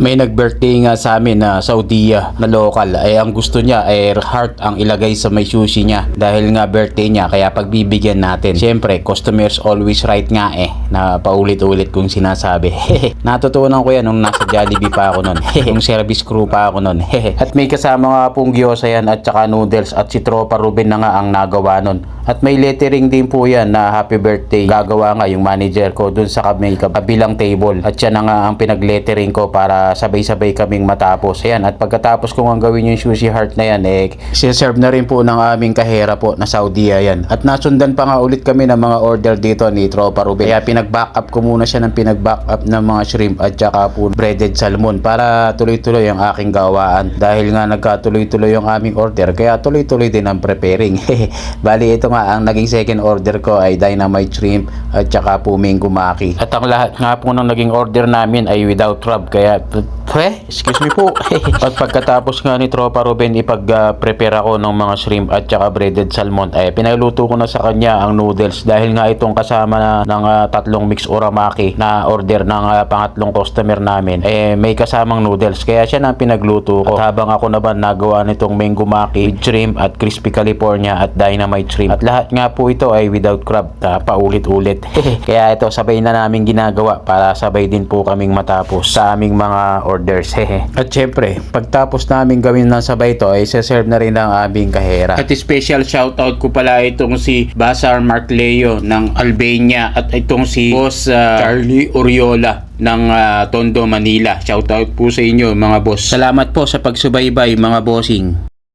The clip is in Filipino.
May nag-birthday nga sa amin na Saudiya na local, ay ang gusto niya ay heart ang ilagay sa may sushi niya dahil nga birthday niya, kaya pagbibigyan natin. Siyempre, customers always right nga na paulit-ulit kong sinasabi. Natutunan ko yan nung nasa Jollibee pa ako nun. Yung service crew pa ako nun. At may kasama nga pong gyoza yan at saka noodles, at si Tropa Ruben na nga ang nagawa nun. At may lettering din po yan na happy birthday. Gagawa nga yung manager ko dun sa kabilang table. At siya na nga ang pinag-lettering ko para sabay-sabay kaming matapos. Ayan, at pagkatapos kong ang gawin yung sushi heart na yan, siserve na rin po ng aming kahera po na Saudi yan. At nasundan pa nga ulit kami ng mga order dito ni Tropa Ruben. Kaya pinag-back up ko muna siya ng pinag-back up ng mga shrimp at saka po breaded salmon para tuloy-tuloy ang aking gawaan. Dahil nga nagkatuloy-tuloy yung aming order, kaya tuloy-tuloy din ang preparing. Bali, ito nga ang naging second order ko ay dynamite shrimp at saka po mango maki. At ang lahat nga po ng naging order namin ay without rub, kaya excuse me po. At pagkatapos nga ni Tropa Ruben ipag-prepare ako ng mga shrimp at saka breaded salmon, ay pinagluto ko na sa kanya ang noodles dahil nga itong kasama na ng tatlong mix uramaki na order ng pangatlong customer namin, may kasamang noodles, kaya siya na pinagluto ko. At habang ako naman nagawa nitong mango maki with shrimp at crispy California at dynamite shrimp, at lahat nga po ito ay without crab, paulit-ulit. Kaya ito sabay na namin ginagawa para sabay din po kaming matapos sa aming mga orders. At syempre, pagtapos namin gawin ng sabay ito, ay serve na rin ang aming kahera. At special shoutout ko pala itong si Basar Mark Leo ng Albania at itong si Boss Charlie Oriola ng Tondo, Manila. Shoutout po sa inyo mga boss. Salamat po sa pagsubaybay mga bossing.